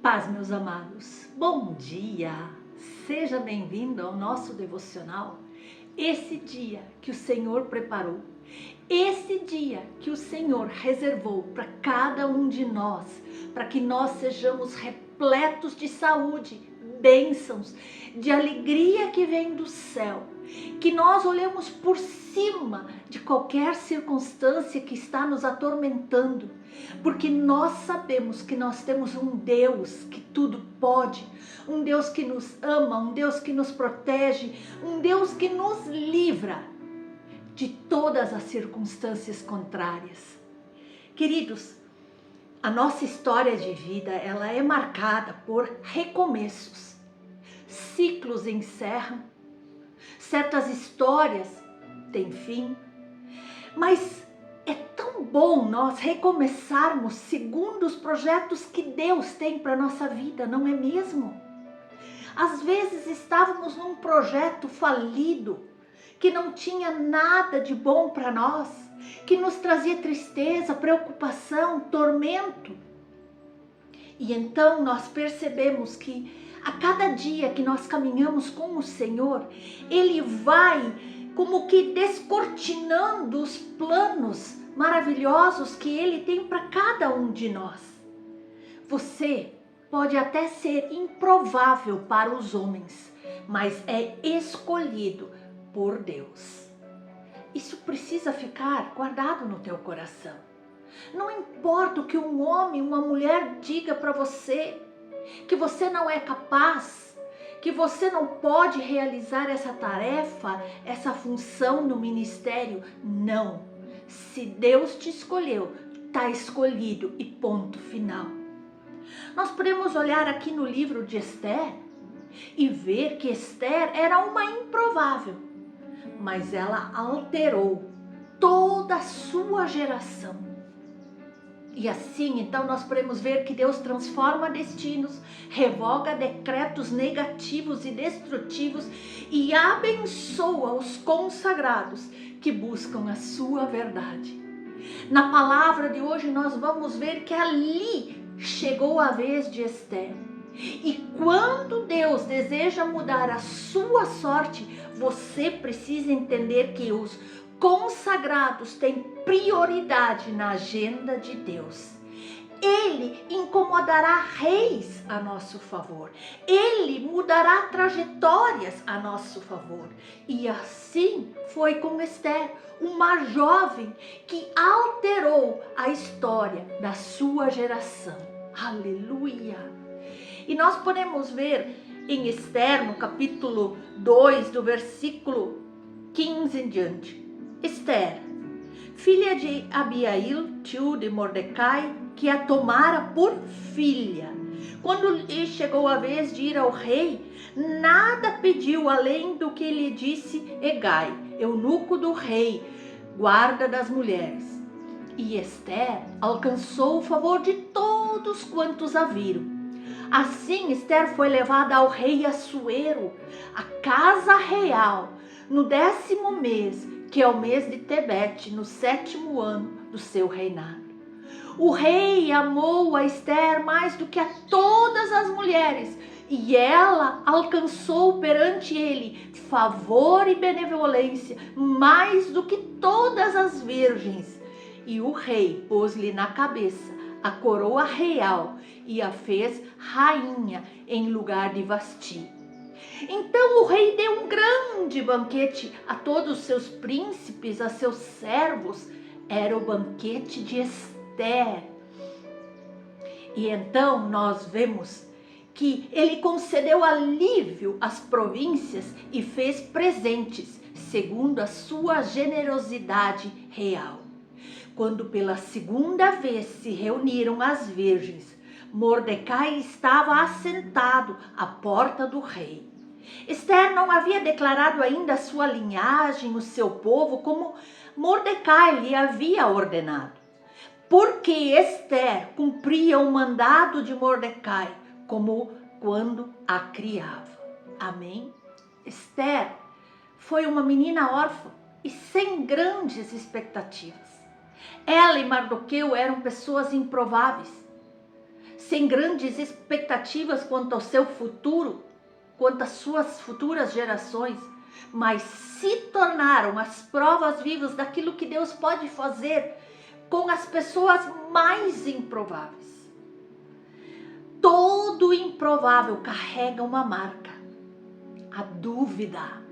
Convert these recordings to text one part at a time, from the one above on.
Paz, meus amados, bom dia, seja bem-vindo ao nosso devocional. Esse dia que o Senhor preparou, esse dia que o Senhor reservou para cada um de nós, para que nós sejamos repletos de saúde, bênçãos, de alegria que vem do céu, que nós olhemos por cima de qualquer circunstância que está nos atormentando, porque nós sabemos que nós temos um Deus que tudo pode, um Deus que nos ama, um Deus que nos protege, um Deus que nos livra de todas as circunstâncias contrárias. Queridos, a nossa história de vida, ela é marcada por recomeços. Ciclos encerram, certas histórias têm fim, mas é tão bom nós recomeçarmos segundo os projetos que Deus tem para a nossa vida, não é mesmo? Às vezes estávamos num projeto falido, que não tinha nada de bom para nós, que nos trazia tristeza, preocupação, tormento. E então nós percebemos que a cada dia que nós caminhamos com o Senhor, Ele vai como que descortinando os planos maravilhosos que Ele tem para cada um de nós. Você pode até ser improvável para os homens, mas é escolhido por Deus. Isso precisa ficar guardado no teu coração. Não importa o que um homem, uma mulher diga para você, que você não é capaz, que você não pode realizar essa tarefa, essa função no ministério. Não. Se Deus te escolheu, está escolhido e ponto final. Nós podemos olhar aqui no livro de Esther e ver que Esther era uma improvável, mas ela alterou toda a sua geração. E assim, então, nós podemos ver que Deus transforma destinos, revoga decretos negativos e destrutivos e abençoa os consagrados que buscam a sua verdade. Na palavra de hoje nós vamos ver que ali chegou a vez de Esther. E quando Deus deseja mudar a sua sorte, você precisa entender que os consagrados têm prioridade na agenda de Deus. Ele incomodará reis a nosso favor. Ele mudará trajetórias a nosso favor. E assim foi com Esther, uma jovem que alterou a história da sua geração. Aleluia! E nós podemos ver em Esther, no capítulo 2, do versículo 15 em diante. Esther, filha de Abiail, tio de Mordecai, que a tomara por filha. Quando lhe chegou a vez de ir ao rei, nada pediu além do que lhe disse Hegai, eunuco do rei, guarda das mulheres. E Esther alcançou o favor de todos quantos a viram. Assim Esther foi levada ao rei Assuero, à casa real, no 10º mês, que é o mês de Tebete, no 7º ano do seu reinado. O rei amou a Esther mais do que a todas as mulheres, e ela alcançou perante ele favor e benevolência mais do que todas as virgens. E o rei pôs-lhe na cabeça a coroa real e a fez rainha em lugar de Vasti. Então o rei deu um grande banquete a todos os seus príncipes, a seus servos. Era o banquete de Esther. E então nós vemos que ele concedeu alívio às províncias e fez presentes, segundo a sua generosidade real. Quando pela segunda vez se reuniram as virgens, Mordecai estava assentado à porta do rei. Esther não havia declarado ainda a sua linhagem, o seu povo, como Mordecai lhe havia ordenado, porque Esther cumpria o mandado de Mordecai, como quando a criava. Amém? Esther foi uma menina órfã e sem grandes expectativas. Ela e Mardoqueu eram pessoas improváveis. sem grandes expectativas quanto ao seu futuro, quanto às suas futuras gerações, mas se tornaram as provas vivas daquilo que Deus pode fazer com as pessoas mais improváveis. Todo improvável carrega uma marca, a dúvida.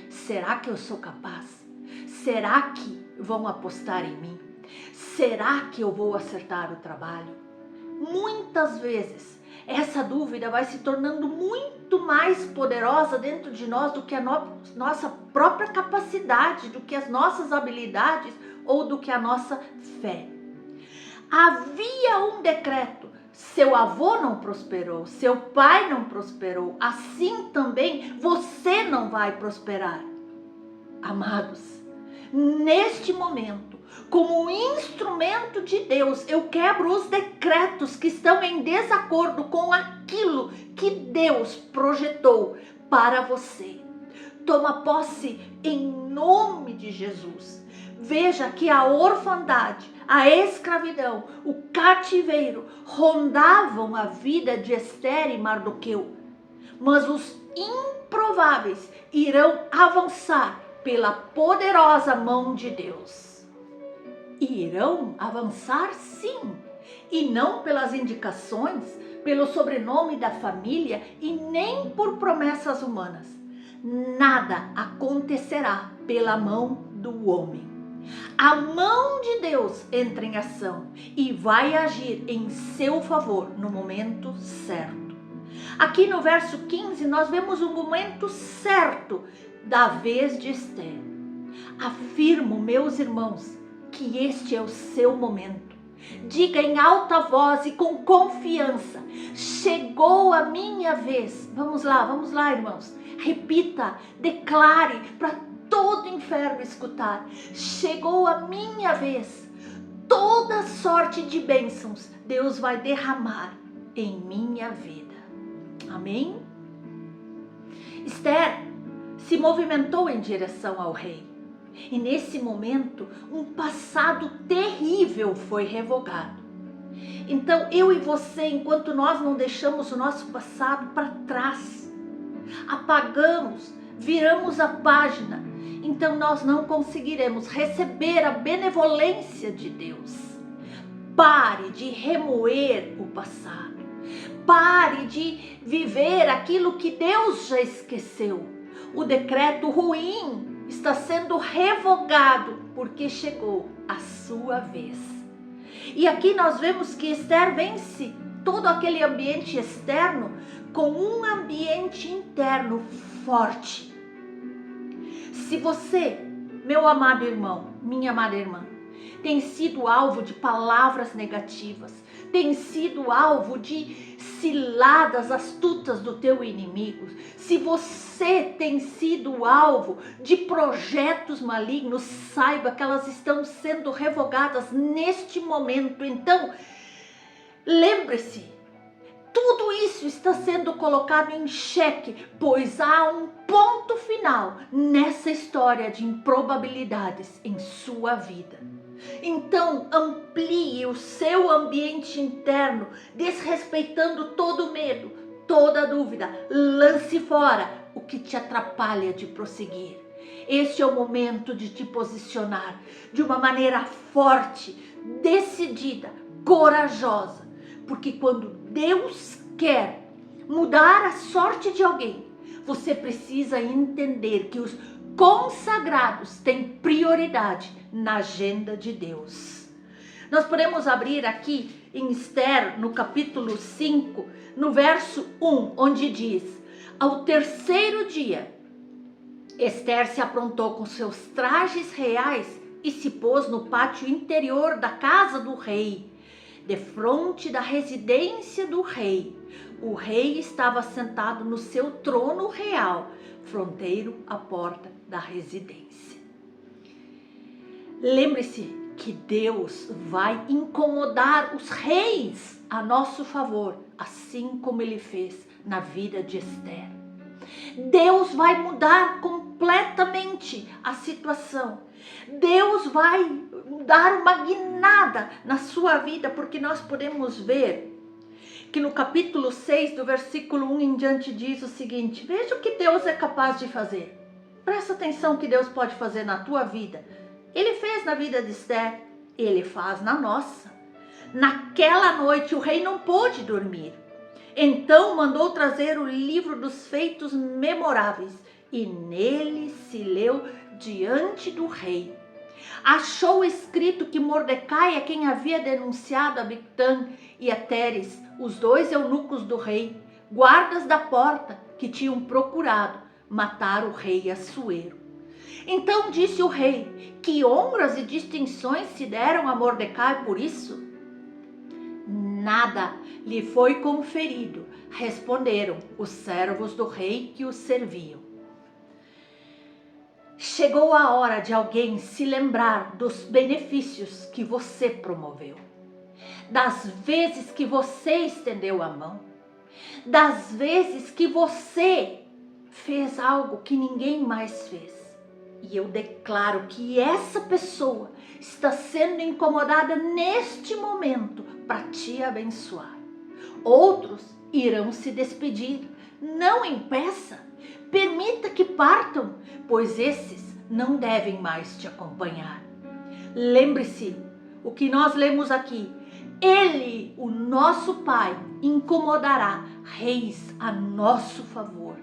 Será que eu sou capaz? Será que vão apostar em mim? Será que eu vou acertar o trabalho? Muitas vezes essa dúvida vai se tornando muito mais poderosa dentro de nós do que a nossa própria capacidade, do que as nossas habilidades ou do que a nossa fé. Havia um decreto: seu avô não prosperou, seu pai não prosperou, assim também você não vai prosperar. Amados, neste momento, como instrumento de Deus, eu quebro os decretos que estão em desacordo com aquilo que Deus projetou para você. Toma posse em nome de Jesus. Veja que a orfandade, a escravidão, o cativeiro rondavam a vida de Esther e Mardoqueu, mas os improváveis irão avançar pela poderosa mão de Deus. Irão avançar, sim, e não pelas indicações, pelo sobrenome da família e nem por promessas humanas. Nada acontecerá pela mão do homem. A mão de Deus entra em ação e vai agir em seu favor no momento certo. Aqui no verso 15 nós vemos o momento certo da vez de Esther. Afirmo, meus irmãos, que este é o seu momento. Diga em alta voz e com confiança: chegou a minha vez. Vamos lá, irmãos. Repita, declare para todo o inferno escutar: chegou a minha vez. Toda sorte de bênçãos Deus vai derramar em minha vida. Amém? Esther se movimentou em direção ao rei. E nesse momento, um passado terrível foi revogado. Então, eu e você, enquanto nós não deixamos o nosso passado para trás, apagamos, viramos a página, então nós não conseguiremos receber a benevolência de Deus. Pare de remoer o passado. Pare de viver aquilo que Deus já esqueceu. O decreto ruim está sendo revogado porque chegou a sua vez. E aqui nós vemos que Esther vence todo aquele ambiente externo com um ambiente interno forte. Se você, meu amado irmão, minha amada irmã, tem sido alvo de palavras negativas, tem sido alvo de ciladas astutas do teu inimigo, se você tem sido alvo de projetos malignos, saiba que elas estão sendo revogadas neste momento. Então, lembre-se, tudo isso está sendo colocado em xeque, pois há um ponto final nessa história de improbabilidades em sua vida. Então, amplie o seu ambiente interno, desrespeitando todo medo, toda dúvida. Lance fora o que te atrapalha de prosseguir. Este é o momento de te posicionar de uma maneira forte, decidida, corajosa. Porque quando Deus quer mudar a sorte de alguém, você precisa entender que os consagrados têm prioridade na agenda de Deus. Nós podemos abrir aqui em Esther, no capítulo 5, no verso 1, onde diz: ao terceiro dia, Esther se aprontou com seus trajes reais e se pôs no pátio interior da casa do rei, defronte da residência do rei. O rei estava sentado no seu trono real, fronteiro à porta da residência. Lembre-se que Deus vai incomodar os reis a nosso favor, assim como ele fez na vida de Esther. Deus vai mudar completamente a situação. Deus vai dar uma guinada na sua vida, porque nós podemos ver que no capítulo 6, do versículo 1 em diante, diz o seguinte: veja o que Deus é capaz de fazer. Presta atenção que Deus pode fazer na tua vida. Ele fez na vida de Esther, ele faz na nossa. Naquela noite o rei não pôde dormir. Então mandou trazer o livro dos feitos memoráveis e nele se leu diante do rei. Achou escrito que Mordecai é quem havia denunciado a Bigtan e a Teres, os dois eunucos do rei, guardas da porta, que tinham procurado matar o rei Assuero. Então disse o rei: que honras e distinções se deram a Mordecai por isso? Nada lhe foi conferido, responderam os servos do rei que o serviam. Chegou a hora de alguém se lembrar dos benefícios que você promoveu, das vezes que você estendeu a mão, das vezes que você fez algo que ninguém mais fez. E eu declaro que essa pessoa está sendo incomodada neste momento para te abençoar. Outros irão se despedir. Não impeça, permita que partam, pois esses não devem mais te acompanhar. Lembre-se, o que nós lemos aqui: Ele, o nosso Pai, incomodará reis a nosso favor.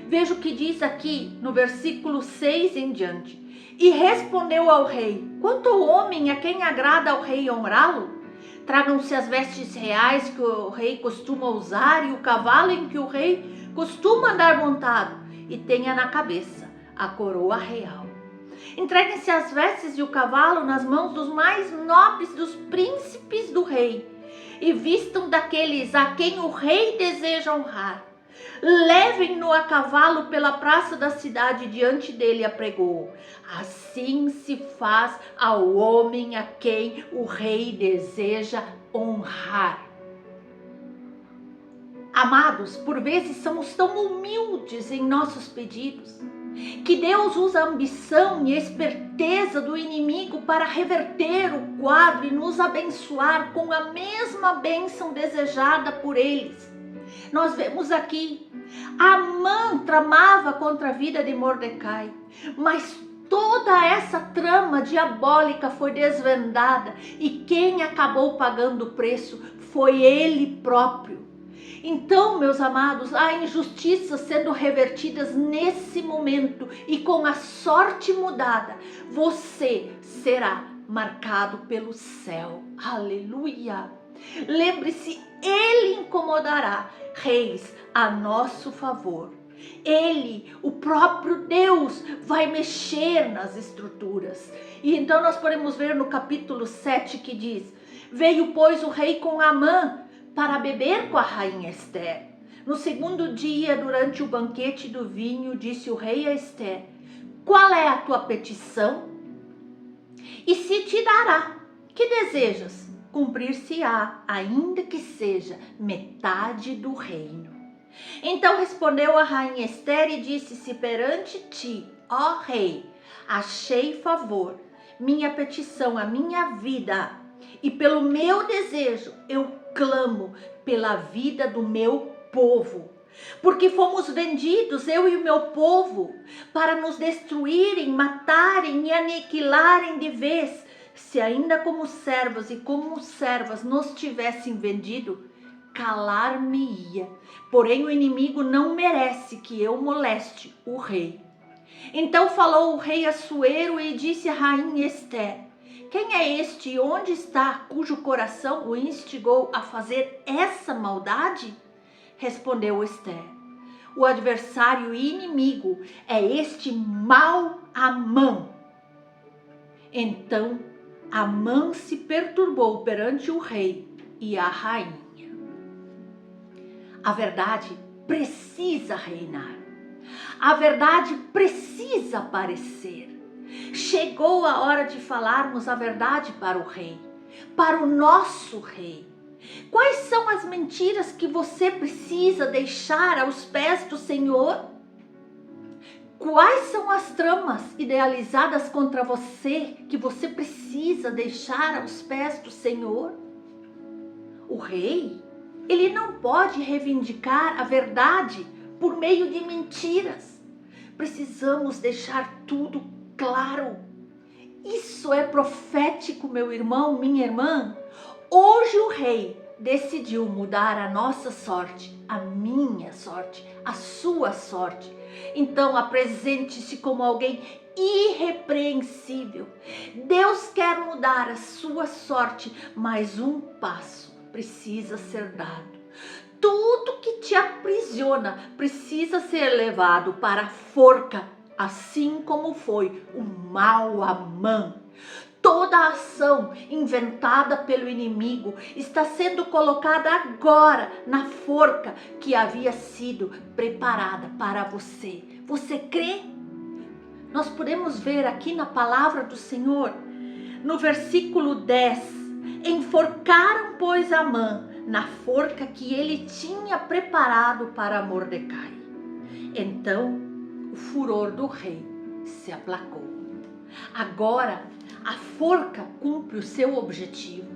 Veja o que diz aqui no versículo 6 em diante. E respondeu ao rei: quanto ao homem a quem agrada ao rei honrá-lo, tragam-se as vestes reais que o rei costuma usar e o cavalo em que o rei costuma andar montado, e tenha na cabeça a coroa real. Entreguem-se as vestes e o cavalo nas mãos dos mais nobres dos príncipes do rei, e vistam daqueles a quem o rei deseja honrar. Levem-no a cavalo pela praça da cidade, diante dele apregou: assim se faz ao homem a quem o rei deseja honrar. Amados, por vezes somos tão humildes em nossos pedidos, que Deus usa a ambição e a esperteza do inimigo para reverter o quadro e nos abençoar com a mesma bênção desejada por eles. Nós vemos aqui, Amã tramava contra a vida de Mordecai, mas toda essa trama diabólica foi desvendada e quem acabou pagando o preço foi ele próprio. Então, meus amados, há injustiças sendo revertidas nesse momento e com a sorte mudada, você será marcado pelo céu. Aleluia! Lembre-se, ele incomodará reis a nosso favor. Ele, o próprio Deus, vai mexer nas estruturas. E então nós podemos ver no capítulo 7 que diz: veio, pois, o rei com Amã para beber com a rainha Esther. No segundo dia, durante o banquete do vinho, disse o rei a Esther: qual é a tua petição? E se te dará. Que desejas? Cumprir-se-á, ainda que seja metade do reino. Então respondeu a rainha Esther e disse: se perante ti, ó rei, achei favor, minha petição, a minha vida, e pelo meu desejo eu clamo pela vida do meu povo, porque fomos vendidos, eu e o meu povo, para nos destruírem, matarem e aniquilarem de vez. Se ainda como servos e como servas nos tivessem vendido, calar-me-ia. Porém o inimigo não merece que eu moleste o rei. Então falou o rei Assuero e disse à rainha Esther: quem é este e onde está, cujo coração o instigou a fazer essa maldade? Respondeu Esther: o adversário e inimigo é este mau Amã. Então Amã se perturbou perante o rei e a rainha. A verdade precisa reinar. A verdade precisa aparecer. Chegou a hora de falarmos a verdade para o rei, para o nosso rei. Quais são as mentiras que você precisa deixar aos pés do Senhor? Quais são as tramas idealizadas contra você que você precisa deixar aos pés do Senhor? O rei Ele não pode reivindicar a verdade por meio de mentiras. Precisamos deixar tudo claro. Isso é profético, meu irmão, minha irmã. Hoje o rei decidiu mudar a nossa sorte, a minha sorte, a sua sorte. Então apresente-se como alguém irrepreensível. Deus quer mudar a sua sorte, mas um passo precisa ser dado. Tudo que te aprisiona precisa ser levado para a forca, assim como foi o mau Amã. Toda ação inventada pelo inimigo está sendo colocada agora na forca que havia sido preparada para você. Você crê? Nós podemos ver aqui na palavra do Senhor, no versículo 10, enforcaram, pois, Amã na forca que ele tinha preparado para Mordecai. Então o furor do rei se aplacou. Agora a forca cumpre o seu objetivo.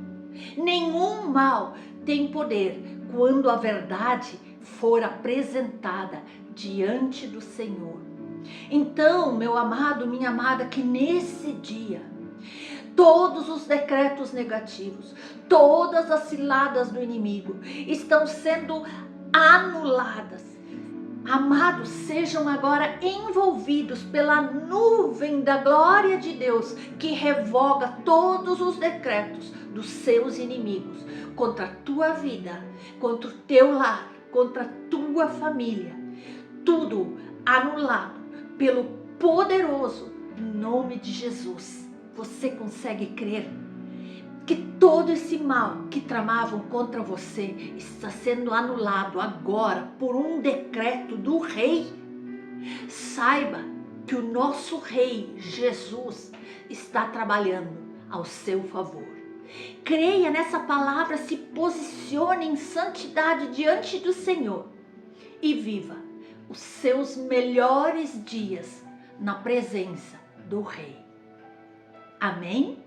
Nenhum mal tem poder quando a verdade for apresentada diante do Senhor. Então, meu amado, minha amada, que nesse dia todos os decretos negativos, todas as ciladas do inimigo estão sendo anuladas. Amados, sejam agora envolvidos pela nuvem da glória de Deus que revoga todos os decretos dos seus inimigos contra a tua vida, contra o teu lar, contra a tua família. Tudo anulado pelo poderoso nome de Jesus. Você consegue crer que todo esse mal que tramavam contra você está sendo anulado agora por um decreto do rei? Saiba que o nosso rei Jesus está trabalhando ao seu favor. Creia nessa palavra, se posicione em santidade diante do Senhor e viva os seus melhores dias na presença do rei. Amém?